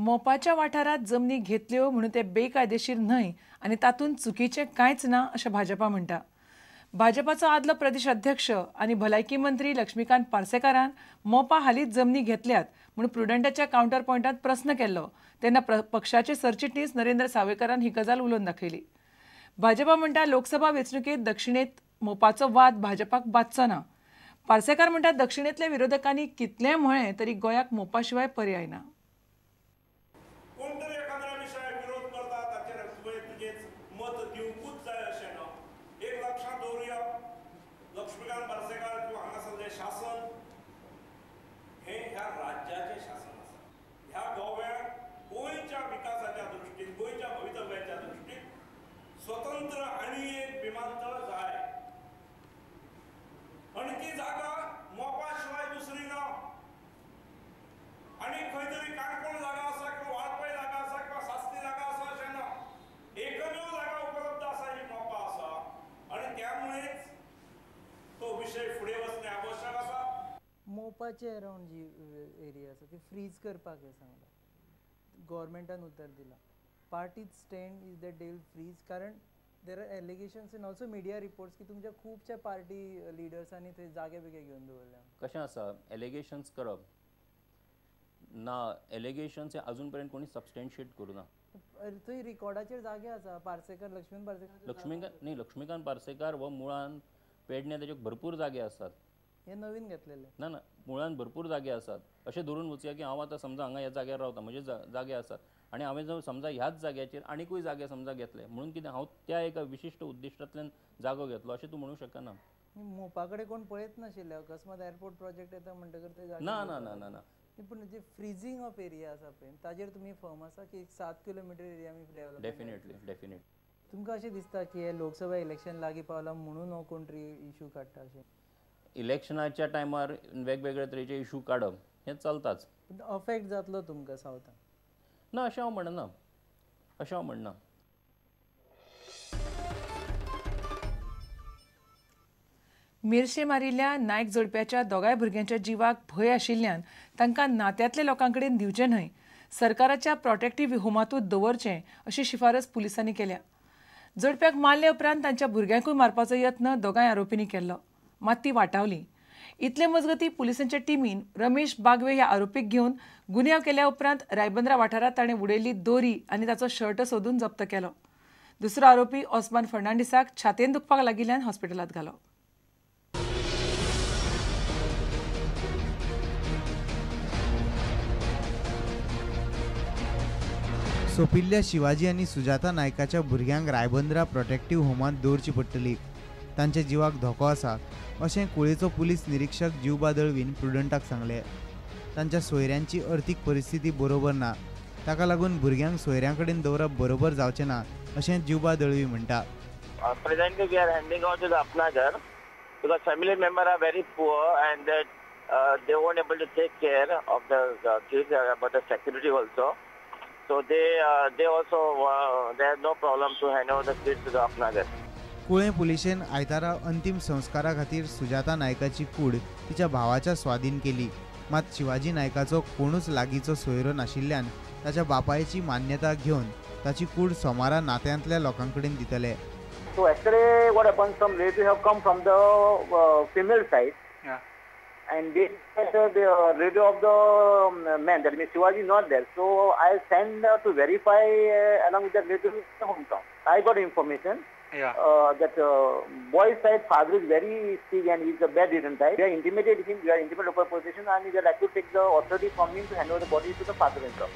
मोपाच्या वाठारात जमनी घेतल्यो म्हणून ते बेकायदेशीर न्हय आनी तातूंत चुकीचें कांयच ना अशें भाजपा म्हणटा. भाजपाचो आदलो प्रदेश अध्यक्ष आनी भलायकी मंत्री लक्ष्मीकांत पार्सेकारान मोपा हालींच जमनी घेतल्यात म्हूण प्रुडंटाच्या कावंटर पॉयंटात प्रस्न केल्लो तेन्ना पक्षाचे सरचिटणीस नरेंद्र सावयकरान ही गजाल उलोवन दाखयली. भाजपा म्हणटा लोकसभा वेंचणुकेंत दक्षिणेत मोपाचो वाद भाजपाक बादचो ना. पार्सेकार म्हणटा दक्षिणेंतल्या विरोधकांनी कितलेंय म्हळें तरी गोंयाक मोपा शिवाय पर्याय ना. लक्ष्मीकांत पार्सेकार किंवा हांगासरलें शासन हे ह्या राज्याचें शासन आसा. ह्या गोव्याक गोंयच्या विकासाच्या दृश्टीन गोंयच्या भवितव्याच्या दृश्टीन स्वतंत्र आनी एक विमानतळ जाय आनी ती जागा मोपा शिवाय दुसरी ना. आनी खंय तरी काणकोण जागा आसा किंवा वाळपय जागा आसा किंवा सासणी जागा आसा अशें ना. एकमेव जागा उपलब्ध आसा ही मोपा आसा आनी त्यामुळेच तो विषय फुडें वचणे आवश्यक आसा. मोपाचे अराउंड जी एरिया आसा ती फ्रीज करपाक हे सांगला. गव्हर्मेंटान उतर दिला. Party stand is that they will freeze कारण there are allegations in also media reports की तुमच्या खुबशा पार्टी लिडर्सांनी थंय जागे बिगे घेवन दवरल्या. कशें आसा एलिगेशन्स करप ना. एलिगेशन्स हे अजून पर्यंत कोणी सबस्टेन्शिएट करूं ना. थंय रिकॉर्डाचेर जागे आसा. पार्सेकर लक्ष्मीकांत पार्सेकार हो मुळान पेडणे ताचे भरपूर जागे आसात. हे नवीन घेतलेले ना ना मुळान भरपूर जागे आसात. अशें धरून वचया की हांव आतां समजा हांगा ह्या जाग्यार रावता म्हजे जागे आसात आनी हांवें जर समजा ह्याच जाग्याचेर आनीकूय जागे समजा घेतले म्हणून कितें हांव त्या एका विशिश्ट उद्दिश्टांतल्यान जागो घेतलो अशें तूं म्हणूं शकना. मोपा कडेन कोण पळयत नाशिल्ले अकस्मात एअरपोर्ट प्रोजेक्ट येता म्हणटकर ते जागे ना ना ना ना ना पूण जे फ्रीजिंग ऑफ एरिया आसा पळय ताजेर तुमी फर्म आसा की 7 किलोमीटर एरिया आमी डेवलप. डेफिनेटली तुमकां अशें दिसता की हे लोकसभा इलेक्शन लागीं पावलां म्हणून हो कोण तरी इशू काडटा अशें. इलेक्शनाच्या टायमार वेगवेगळे तरेचे इशू काडप हें चलताच. अफेक्ट जातलो तुमकां सावथान ना अशें हांव म्हणना. मिरशे मारिल्ल्या नायक जोडप्याच्या दोगांय भुरग्यांच्या जिवाक भंय आशिल्ल्यान तांकां नात्यांतल्या लोकां कडेन दिवचें न्हय, सरकाराच्या प्रोटेक्टिव्ह होमांतूच दवरचें अशी शिफारस पुलिसांनी केल्या. जोडप्याक मारले उपरांत तांच्या भुरग्यांकूय मारपाचो यत्न दोगांय आरोपींनी केल्लो, मात ती वाटावली. इतले मजगतीं पुलिसांच्या टिमीन रमेश बागवे ह्या आरोपीक घेवन गुन्यांव केल्या उपरांत रायबंद्रा वाठारांत ताणें उडयल्ली दोरी आनी ताचो शर्ट सोदून जप्त केलो. दुसरो आरोपी ओस्मान फर्नांडिसाक छातयेन दुखपाक लागिल्ल्यान हॉस्पिटलांत घालो. सोपिल्ल्या शिवाजी आनी सुजाता नायकाच्या भुरग्यांक रायबंद्रा प्रोटेक्टिव्ह होमांत दवरची पडटली. तांच्या जिवाक धोको आसा अशें कुळेचो पुलीस निरीक्षक जिवबा दळवीन प्रुडंटाक सांगलें. तांच्या सोयऱ्यांची अर्थीक परिस्थिती बरोबर ना, ताका लागून भुरग्यांक सोयऱ्यां कडेन दवरप बरोबर जावचें ना अशें जिवबा दळवी म्हणटा. Presently we are handing over to the Apnagar because family members are very poor and they weren't able to take care of the kids about the security also. So they also they have no problem to hand over the kids to the Apnagar. कुळे पुलिशेन आयतारा अंतिम संस्कारा खातीर सुजाता नायकाची कूड तिच्या भावाच्या स्वाधीन केली. मात शिवाजी नायकाचो कोणूच लागींचो सोयरो नाशिल्ल्यान ताच्या बापायची मान्यता घेवन ताची कूड सोमारा नात्यांतल्या लोकां कडेन दितले. So yesterday what happened, some relatives have come from the female side. Yeah. And they said the relative of the man, that means Shivaji, not there. So I sent to verify along with the relative in the hometown. I got information. Yeah. That boy's side father is very sick and he's a bedridden type. We are intimated him. We are intimate local police station and we are like to take the authority from him to hand over the body to the father-in-law.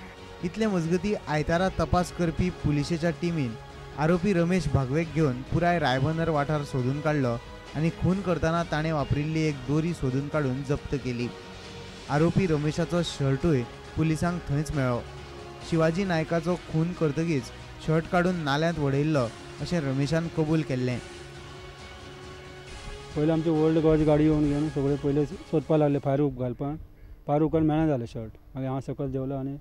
इतले मजगती आयतारा तपास करपी पुलिशेच्या टीमीन आरोपी रमेश भागवेक घेवन पुराय रायबंदर वाठार सोदून काडलो आनी खून करतना ताणें वापरिल्ली एक दोरी सोदून काडून जप्त केली. आरोपी रमेशाचो शर्टूय पुलिसांक थंयच मेळ्ळो. शिवाजी नायकाचो खून करतकीच शर्ट काडून नाल्यांत वडयल्लो अशें रमेशान कबूल केल्लें. पयलीं आमची ओल्ड गोवाची गाडी येवन घेवन सगळे पयले सोदपाक लागले फायर घालपाक. फायर उपकरण मेळना जालें शर्ट. मागीर हांव सकयल देवलो आनी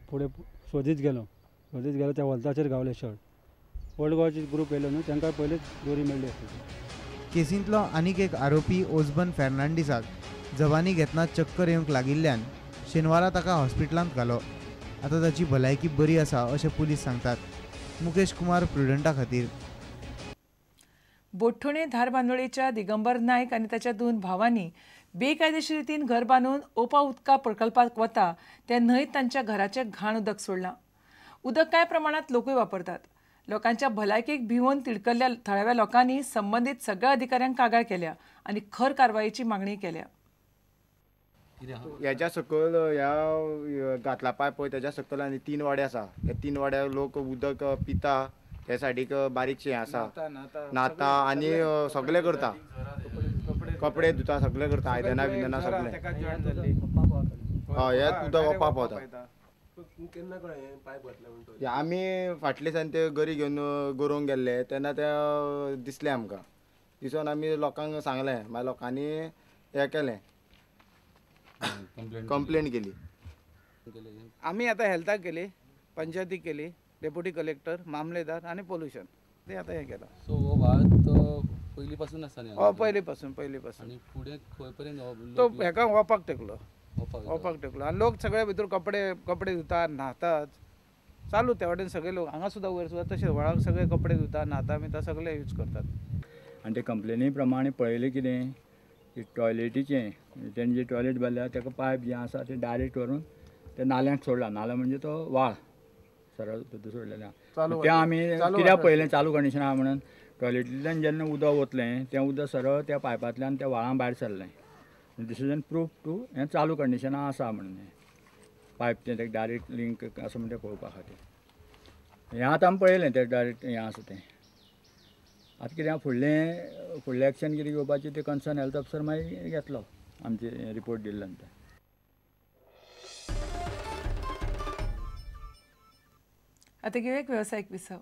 फुडें सोदीत गेलो त्या वॉल्ताचेर गावले शर्ट. ओल्ड गोवाची ग्रूप येयलो न्हू तांकां पयलींच दोरी मेळ्ळी आसली. केसींतलो आनीक एक आरोपी ओस्मान फर्नांडिसाक जबानी घेतना चक्कर येवंक लागिल्ल्यान शेनवारा ताका हॉस्पिटलांत घालो. आतां ताची भलायकी बरी आसा अशें पुलीस सांगतात। मुकेश कुमार प्रुडंटा खातीर। बोडखणे धार बांदोडेच्या दिगंबर नायक आनी ताच्या 2 भावांनी बेकायदेशीर रितीन घर बांदून ओपा उदका प्रकल्पाक वता ते न्हंयत तांच्या घराचें घाण उदक सोडलां। उदक कांय प्रमाणात लोकूय वापरतात। लोकांच्या भलायकेक भिवून तिडकल्ल्या थळाव्या लोकांनी संबंदीत सगळ्या अधिकाऱ्यांक कागाळ केल्या आनी खर कारवायेची मागणी केल्या। ह्याच्या सकयल ह्या घातला पायप पळय तेच्या सकयल आनी 3 वाडे आसा। त्या 3 वाड्यार लोक उदक पिता, त्या सायडीक बारीकशें आसा, न्हाता आनी सगळें करता, कपडे धुता, सगळें करता, आयदनां बिदनां सगळें। हय, हेच उदक ओपा पावता। आमी फाटले दिसांनी ते गरी घेवन गोरोवंक गेल्ले तेन्ना ते दिसले आमकां। दिसून आमी लोकांक सांगलें, मागीर लोकांनी हें केलें, कंप्लेंट केली। आमी आतां हेल्थाक केली, पंचायतीक केली, डेप्युटी कलेक्टर, मामलेदार आनी पोल्युशन ते आतां हें केलां। सो हो वाद पयलीं पासून आसा न्ही? हय, पयलीं पासून आनी फुडें खंय पर्यंत तो हेका वोपाक टेकलो आनी लोक सगळे भितर कपडे धुतात, न्हातात, चालू त्या वाटेन सगळे लोक हांगा सुद्दां वयर सुद्दां तशें व्हाळाक सगळे कपडे धुता, न्हाता बिता सगळे यूज करतात। आनी ते कंप्लेनी प्रमाणे पळयलें कितें की टॉयलेटीचें तेणें जें टॉयलेट बांदल्या ताका पायप जें आसा तें डायरेक्ट व्हरून ते नाल्यांत सोडला। नाल्या म्हणजे तो व्हाळ सरळ सोडलेलें आहा। तें आमी कित्याक पळयलें चालू कंडिशन आहा म्हणून, टॉयलेटींतल्यान जेन्ना उदक वतलें तें उदक सरळ त्या पायपांतल्यान त्या व्हाळां भायर सरलें। This is an proof to हें चालू कंडिशनां आसा म्हणून पायप तें तेका डायरेक्ट लिंक आसा म्हणून तें पळोवपा खातीर। हें आतां आमी पळयलें तें डायरेक्ट हें आसा तें। आतां कितें फुडलें एक्शन कितें घेवपाचें तें कन्सर्न हेल्थ ऑफिसर मागीर घेतलो आमचे रिपोर्ट दिल्ले नंतर। आतां घेवया एक वेवसायीक विसव।